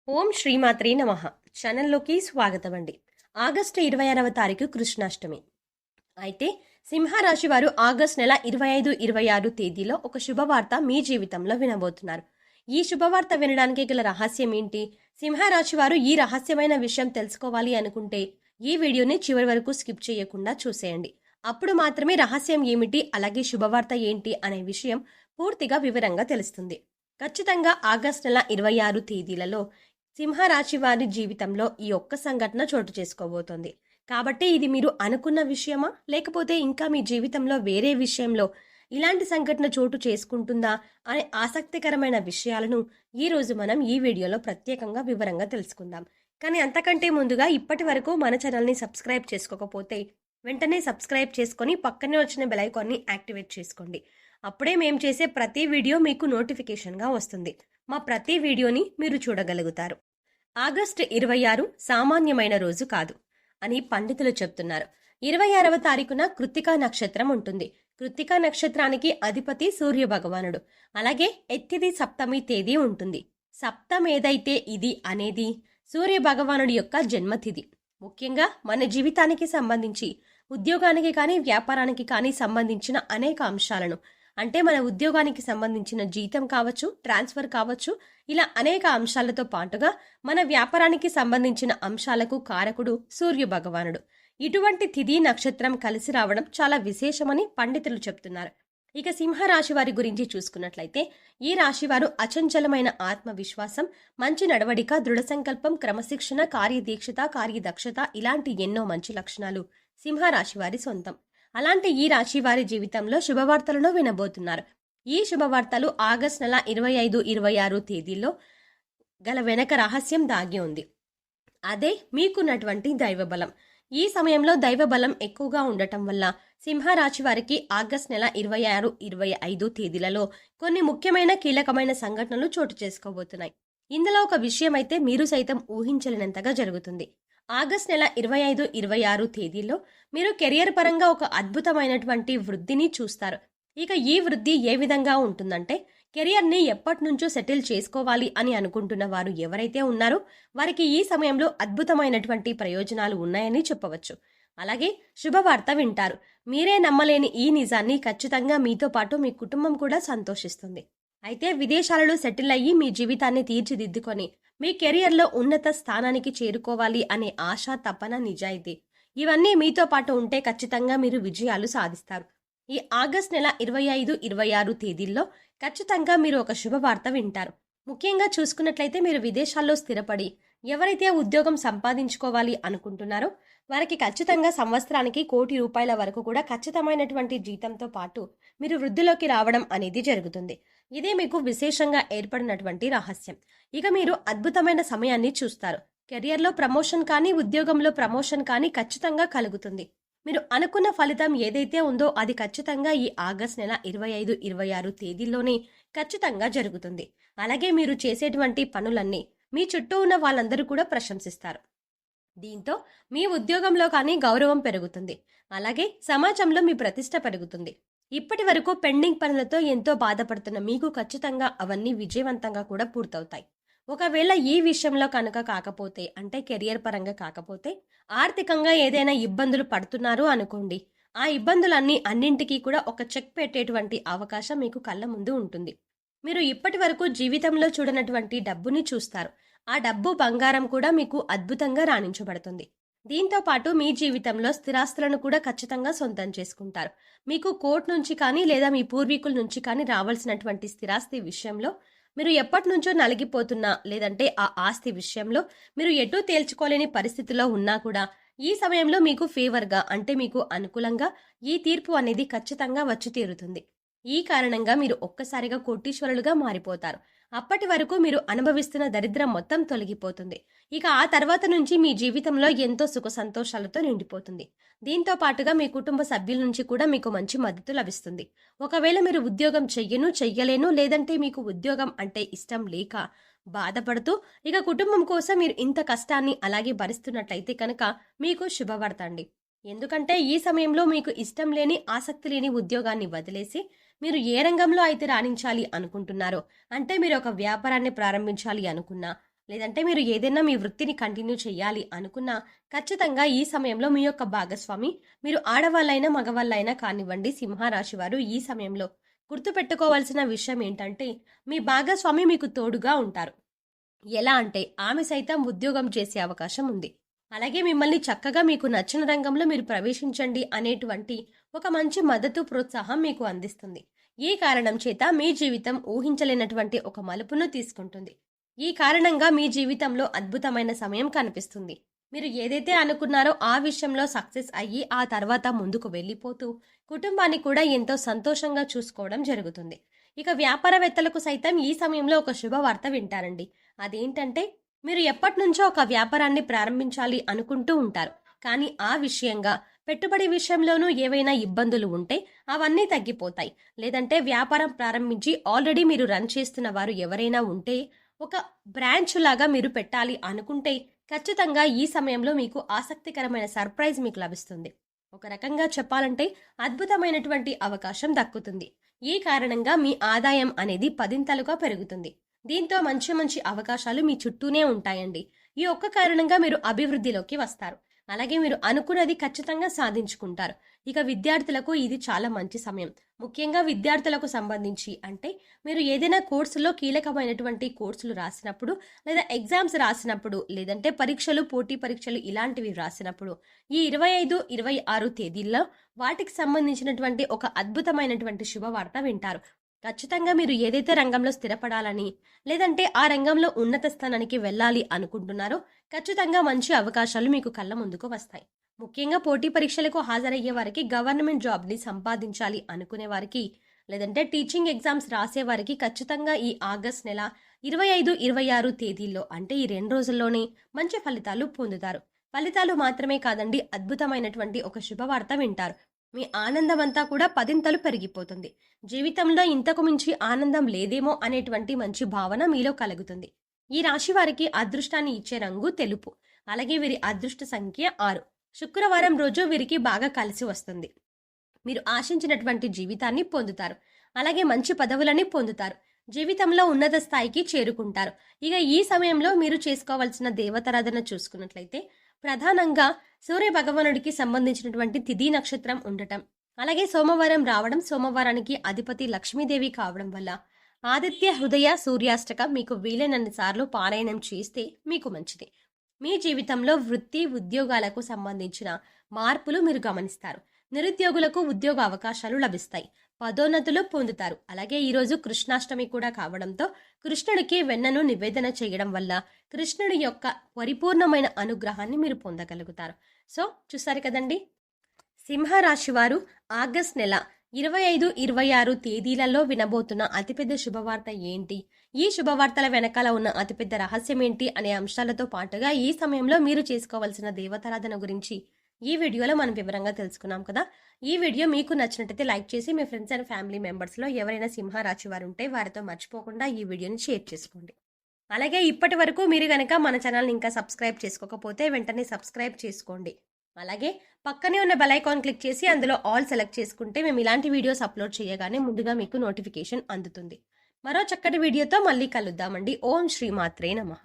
ఓం శ్రీమాత్రే నమః. ఛానల్లోకి స్వాగతం అండి. ఆగస్టు 26వ తారీఖు కృష్ణాష్టమి. అయితే సింహరాశి వారు ఆగస్టు నెల 25, 26 తేదీలో ఒక శుభవార్త మీ జీవితంలో వినబోతున్నారు. ఈ శుభవార్త వినడానికి గల రహస్యం ఏంటి? సింహరాశి వారు ఈ రహస్యమైన విషయం తెలుసుకోవాలి అనుకుంటే ఈ వీడియోని చివరి వరకు స్కిప్ చేయకుండా చూసేయండి. అప్పుడు మాత్రమే రహస్యం ఏమిటి, అలాగే శుభవార్త ఏంటి అనే విషయం పూర్తిగా వివరంగా తెలుస్తుంది. ఖచ్చితంగా ఆగస్టు నెల 26 తేదీలలో సింహరాశి వారి జీవితంలో ఈ ఒక్క సంఘటన చోటు చేసుకోబోతోంది. కాబట్టి ఇది మీరు అనుకున్న విషయమా, లేకపోతే ఇంకా మీ జీవితంలో వేరే విషయంలో ఇలాంటి సంఘటన చోటు చేసుకుంటుందా అనే ఆసక్తికరమైన విషయాలను ఈరోజు మనం ఈ వీడియోలో ప్రత్యేకంగా వివరంగా తెలుసుకుందాం. కానీ అంతకంటే ముందుగా ఇప్పటి వరకు మన ఛానల్ని సబ్స్క్రైబ్ చేసుకోకపోతే వెంటనే సబ్స్క్రైబ్ చేసుకొని పక్కనే వచ్చిన బెల్ ఐకాన్ని యాక్టివేట్ చేసుకోండి. అప్పుడే మేము చేసే ప్రతి వీడియో మీకు నోటిఫికేషన్గా వస్తుంది. మా ప్రతి వీడియోని మీరు చూడగలుగుతారు. ఆగస్టు 26 సామాన్యమైన రోజు కాదు అని పండితులు చెప్తున్నారు. 26వ తారీఖున కృత్తికా నక్షత్రం ఉంటుంది. కృత్తికా నక్షత్రానికి అధిపతి సూర్య భగవానుడు. అలాగే ఎత్తిది సప్తమి తేదీ ఉంటుంది. సప్తమేదైతే ఇది అనేది సూర్య భగవానుడి యొక్క జన్మతిథి. ముఖ్యంగా మన జీవితానికి సంబంధించి ఉద్యోగానికి కానీ వ్యాపారానికి కానీ సంబంధించిన అనేక అంశాలను, అంటే మన ఉద్యోగానికి సంబంధించిన జీతం కావచ్చు, ట్రాన్స్ఫర్ కావచ్చు, ఇలా అనేక అంశాలతో పాటుగా మన వ్యాపారానికి సంబంధించిన అంశాలకు కారకుడు సూర్య భగవానుడు. ఇటువంటి తిథి నక్షత్రం కలిసి రావడం చాలా విశేషమని పండితులు చెప్తున్నారు. ఇక సింహరాశి వారి గురించి చూసుకున్నట్లయితే ఈ రాశివారు అచంచలమైన ఆత్మవిశ్వాసం, మంచి నడవడిక, దృఢ సంకల్పం, క్రమశిక్షణ, కార్యదీక్షత, కార్యదక్షత ఇలాంటి ఎన్నో మంచి లక్షణాలు సింహరాశి వారి సొంతం. అలాంటి ఈ రాశి వారి జీవితంలో శుభవార్తలను వినబోతున్నారు. ఈ శుభవార్తలు ఆగస్టు నెల 25, 26 తేదీల్లో గల వెనక రహస్యం దాగి ఉంది. అదే మీకున్నటువంటి దైవబలం. ఈ సమయంలో దైవబలం ఎక్కువగా ఉండటం వల్ల సింహరాశి వారికి ఆగస్టు నెల 26, 25 తేదీలలో కొన్ని ముఖ్యమైన కీలకమైన సంఘటనలు చోటు చేసుకోబోతున్నాయి. ఇందులో ఒక విషయం అయితే మీరు సైతం ఊహించలేనంతగా జరుగుతుంది. ఆగస్టు నెల 25, 26 తేదీల్లో మీరు కెరియర్ పరంగా ఒక అద్భుతమైనటువంటి వృద్ధిని చూస్తారు. ఇక ఈ వృద్ధి ఏ విధంగా ఉంటుందంటే, కెరియర్ని ఎప్పటి నుంచో సెటిల్ చేసుకోవాలి అని అనుకుంటున్న వారు ఎవరైతే ఉన్నారో వారికి ఈ సమయంలో అద్భుతమైనటువంటి ప్రయోజనాలు ఉన్నాయని చెప్పవచ్చు. అలాగే శుభవార్త వింటారు. మీరే నమ్మలేని ఈ నిజాన్ని ఖచ్చితంగా మీతో పాటు మీ కుటుంబం కూడా సంతోషిస్తుంది. అయితే విదేశాలలో సెటిల్ అయ్యి మీ జీవితాన్ని తీర్చిదిద్దుకొని మీ కెరియర్లో ఉన్నత స్థానానికి చేరుకోవాలి అనే ఆశ, తపన, నిజాయితీ ఇవన్నీ మీతో పాటు ఉంటే ఖచ్చితంగా మీరు విజయాలు సాధిస్తారు. ఈ ఆగస్టు నెల 25, 26 తేదీల్లో ఖచ్చితంగా మీరు ఒక శుభవార్త వింటారు. ముఖ్యంగా చూసుకున్నట్లయితే మీరు విదేశాల్లో స్థిరపడి ఎవరైతే ఉద్యోగం సంపాదించుకోవాలి అనుకుంటున్నారో వారికి ఖచ్చితంగా సంవత్సరానికి ₹1,00,00,000 వరకు కూడా ఖచ్చితమైనటువంటి జీతంతో పాటు మీరు వృద్ధిలోకి రావడం అనేది జరుగుతుంది. ఇదే మీకు విశేషంగా ఏర్పడినటువంటి రహస్యం. ఇక మీరు అద్భుతమైన సమయాన్ని చూస్తారు. కెరియర్లో ప్రమోషన్ కానీ, ఉద్యోగంలో ప్రమోషన్ కానీ ఖచ్చితంగా కలుగుతుంది. మీరు అనుకున్న ఫలితం ఏదైతే ఉందో అది ఖచ్చితంగా ఈ ఆగస్టు నెల 25, 26 తేదీల్లోనే ఖచ్చితంగా జరుగుతుంది. అలాగే మీరు చేసేటువంటి పనులన్నీ మీ చుట్టూ ఉన్న వాళ్ళందరూ కూడా ప్రశంసిస్తారు. దీంతో మీ ఉద్యోగంలో కానీ గౌరవం పెరుగుతుంది. అలాగే సమాజంలో మీ ప్రతిష్ట పెరుగుతుంది. ఇప్పటి వరకు పెండింగ్ పనులతో ఎంతో బాధపడుతున్న మీకు ఖచ్చితంగా అవన్నీ విజయవంతంగా కూడా పూర్తవుతాయి. ఒకవేళ ఈ విషయంలో కనుక కాకపోతే, అంటే కెరియర్ పరంగా కాకపోతే, ఆర్థికంగా ఏదైనా ఇబ్బందులు పడుతున్నారు అనుకోండి, ఆ ఇబ్బందులన్నీ అన్నింటికీ కూడా ఒక చెక్ పెట్టేటువంటి అవకాశం మీకు కళ్ళ ముందు ఉంటుంది. మీరు ఇప్పటి వరకు జీవితంలో చూడనటువంటి డబ్బుని చూస్తారు. ఆ డబ్బు, బంగారం కూడా మీకు అద్భుతంగా రాణించబడుతుంది. దీంతో పాటు మీ జీవితంలో స్థిరాస్తులను కూడా ఖచ్చితంగా సొంతం చేసుకుంటారు. మీకు కోర్టు నుంచి కానీ లేదా మీ పూర్వీకుల నుంచి కానీ రావాల్సినటువంటి స్థిరాస్తి విషయంలో మీరు ఎప్పటి నుంచో నలిగిపోతున్నా, లేదంటే ఆ ఆస్తి విషయంలో మీరు ఎటూ తేల్చుకోలేని పరిస్థితిలో ఉన్నా కూడా ఈ సమయంలో మీకు ఫేవర్గా, అంటే మీకు అనుకూలంగా ఈ తీర్పు అనేది ఖచ్చితంగా వచ్చి తీరుతుంది. ఈ కారణంగా మీరు ఒక్కసారిగా కోటీశ్వరులుగా మారిపోతారు. అప్పటి వరకు మీరు అనుభవిస్తున్న దరిద్రం మొత్తం తొలగిపోతుంది. ఇక ఆ తర్వాత నుంచి మీ జీవితంలో ఎంతో సుఖ సంతోషాలతో నిండిపోతుంది. దీంతో పాటుగా మీ కుటుంబ సభ్యుల నుంచి కూడా మీకు మంచి మద్దతు లభిస్తుంది. ఒకవేళ మీరు ఉద్యోగం చెయ్యలేను, లేదంటే మీకు ఉద్యోగం అంటే ఇష్టం లేక బాధపడుతూ ఇక కుటుంబం కోసం మీరు ఇంత కష్టాన్ని అలాగే భరిస్తున్నట్లయితే కనుక మీకు శుభవార్త అండి. ఎందుకంటే ఈ సమయంలో మీకు ఇష్టం లేని, ఆసక్తి లేని ఉద్యోగాన్ని వదిలేసి మీరు ఏ రంగంలో అయితే రాణించాలి అనుకుంటున్నారో, అంటే మీరు ఒక వ్యాపారాన్ని ప్రారంభించాలి అనుకున్నా, లేదంటే మీరు ఏదైనా మీ వృత్తిని కంటిన్యూ చేయాలి అనుకున్నా ఖచ్చితంగా ఈ సమయంలో మీ యొక్క భాగస్వామి, మీరు ఆడవాళ్ళైనా మగవాళ్ళైనా కానివ్వండి, సింహరాశి వారు ఈ సమయంలో గుర్తుపెట్టుకోవాల్సిన విషయం ఏంటంటే మీ భాగస్వామి మీకు తోడుగా ఉంటారు. ఎలా అంటే ఆమె సైతం ఉద్యోగం చేసే అవకాశం ఉంది. అలాగే మిమ్మల్ని చక్కగా మీకు నచ్చిన రంగంలో మీరు ప్రవేశించండి అనేటువంటి ఒక మంచి మద్దతు, ప్రోత్సాహం మీకు అందిస్తుంది. ఈ కారణం చేత మీ జీవితం ఊహించలేనటువంటి ఒక మలుపును తీసుకుంటుంది. ఈ కారణంగా మీ జీవితంలో అద్భుతమైన సమయం కనిపిస్తుంది. మీరు ఏదైతే అనుకున్నారో ఆ విషయంలో సక్సెస్ అయ్యి ఆ తర్వాత ముందుకు వెళ్ళిపోతూ కుటుంబాన్ని కూడా ఎంతో సంతోషంగా చూసుకోవడం జరుగుతుంది. ఇక వ్యాపారవేత్తలకు సైతం ఈ సమయంలో ఒక శుభవార్త వింటారండి. అదేంటంటే మీరు ఎప్పటినుంచో ఒక వ్యాపారాన్ని ప్రారంభించాలి అనుకుంటూ ఉంటారు. కానీ ఆ విషయంగా పెట్టుబడి విషయంలోనూ ఏవైనా ఇబ్బందులు ఉంటే అవన్నీ తగ్గిపోతాయి. లేదంటే వ్యాపారం ప్రారంభించి ఆల్రెడీ మీరు రన్ చేస్తున్న వారు ఎవరైనా ఉంటే ఒక బ్రాంచ్ లాగా మీరు పెట్టాలి అనుకుంటే ఖచ్చితంగా ఈ సమయంలో మీకు ఆసక్తికరమైన సర్ప్రైజ్ మీకు లభిస్తుంది. ఒక రకంగా చెప్పాలంటే అద్భుతమైనటువంటి అవకాశం దక్కుతుంది. ఈ కారణంగా మీ ఆదాయం అనేది పదింతలుగా పెరుగుతుంది. దీంతో మంచి మంచి అవకాశాలు మీ చుట్టూనే ఉంటాయండి. ఈ ఒక్క కారణంగా మీరు అభివృద్ధిలోకి వస్తారు. అలాగే మీరు అనుకున్నది ఖచ్చితంగా సాధించుకుంటారు. ఇక విద్యార్థులకు ఇది చాలా మంచి సమయం. ముఖ్యంగా విద్యార్థులకు సంబంధించి అంటే మీరు ఏదైనా కోర్సులో కీలకమైనటువంటి కోర్సులు రాసినప్పుడు, లేదా ఎగ్జామ్స్ రాసినప్పుడు, లేదంటే పరీక్షలు, పోటీ పరీక్షలు ఇలాంటివి రాసినప్పుడు ఈ 25, 26 తేదీల్లో వాటికి సంబంధించినటువంటి ఒక అద్భుతమైనటువంటి శుభవార్త వింటారు. ఖచ్చితంగా మీరు ఏదైతే రంగంలో స్థిరపడాలని, లేదంటే ఆ రంగంలో ఉన్నత స్థానానికి వెళ్ళాలి అనుకుంటున్నారో ఖచ్చితంగా మంచి అవకాశాలు మీకు కళ్ళ ముందుకు వస్తాయి. ముఖ్యంగా పోటీ పరీక్షలకు హాజరయ్యే వారికి, గవర్నమెంట్ జాబ్ని సంపాదించాలి అనుకునే వారికి, లేదంటే టీచింగ్ ఎగ్జామ్స్ రాసే వారికి ఖచ్చితంగా ఈ ఆగస్ట్ నెల 25, 26 తేదీల్లో అంటే ఈ 2 రోజుల్లోనే మంచి ఫలితాలు పొందుతారు. ఫలితాలు మాత్రమే కాదండి, అద్భుతమైనటువంటి ఒక శుభవార్త వింటారు. మీ ఆనందం అంతా కూడా పదింతలు పెరిగిపోతుంది. జీవితంలో ఇంతకు మించి ఆనందం లేదేమో అనేటువంటి మంచి భావన మీలో కలుగుతుంది. ఈ రాశి వారికి అదృష్టాన్ని ఇచ్చే రంగు తెలుపు. అలాగే వీరి అదృష్ట సంఖ్య 6. శుక్రవారం రోజు వీరికి బాగా కలిసి వస్తుంది. మీరు ఆశించినటువంటి జీవితాన్ని పొందుతారు. అలాగే మంచి పదవులని పొందుతారు. జీవితంలో ఉన్నత స్థాయికి చేరుకుంటారు. ఇక ఈ సమయంలో మీరు చేసుకోవాల్సిన దేవతారాధన చూసుకున్నట్లయితే ప్రధానంగా సూర్య భగవానుడికి సంబంధించినటువంటి తిథి నక్షత్రం ఉండటం, అలాగే సోమవారం రావడం, సోమవారానికి అధిపతి లక్ష్మీదేవి కావడం వల్ల ఆదిత్య హృదయ సూర్యాష్టకం మీకు వీలైనన్ని సార్లు పారాయణం చేస్తే మీకు మంచిది. మీ జీవితంలో వృత్తి, ఉద్యోగాలకు సంబంధించిన మార్పులు మీరు గమనిస్తారు. నిరుద్యోగులకు ఉద్యోగ అవకాశాలు లభిస్తాయి. పదోన్నతులు పొందుతారు. అలాగే ఈరోజు కృష్ణాష్టమి కూడా కావడంతో కృష్ణుడికి వెన్నను నివేదన చేయడం వల్ల కృష్ణుడి యొక్క పరిపూర్ణమైన అనుగ్రహాన్ని మీరు పొందగలుగుతారు. సో చూసారు కదండి, సింహరాశి వారు ఆగస్ట్ నెల 25, 26 తేదీలలో వినబోతున్న అతిపెద్ద శుభవార్త ఏంటి, ఈ శుభవార్తల వెనకాల ఉన్న అతిపెద్ద రహస్యం ఏంటి అనే అంశాలతో పాటుగా ఈ సమయంలో మీరు చేసుకోవాల్సిన దేవతారాధన గురించి ఈ వీడియోలో మనం వివరంగా తెలుసుకున్నాం కదా. ఈ వీడియో మీకు నచ్చినట్టయితే లైక్ చేసి మీ ఫ్రెండ్స్ అండ్ ఫ్యామిలీ మెంబర్స్లో ఎవరైనా సింహరాశి వారు ఉంటే వారితో మర్చిపోకుండా ఈ వీడియోని షేర్ చేసుకోండి. అలాగే ఇప్పటి వరకు మీరు కనుక మన ఛానల్ని ఇంకా సబ్స్క్రైబ్ చేసుకోకపోతే వెంటనే సబ్స్క్రైబ్ చేసుకోండి. అలాగే పక్కనే ఉన్న బెల్ ఐకాన్ క్లిక్ చేసి అందులో ఆల్ సెలెక్ట్ చేసుకుంటే మేము ఇలాంటి వీడియోస్ అప్లోడ్ చేయగానే ముందుగా మీకు నోటిఫికేషన్ అందుతుంది. మరో చక్కటి వీడియోతో మళ్ళీ కలుద్దామండి. ఓం శ్రీ మాత్రే నమః.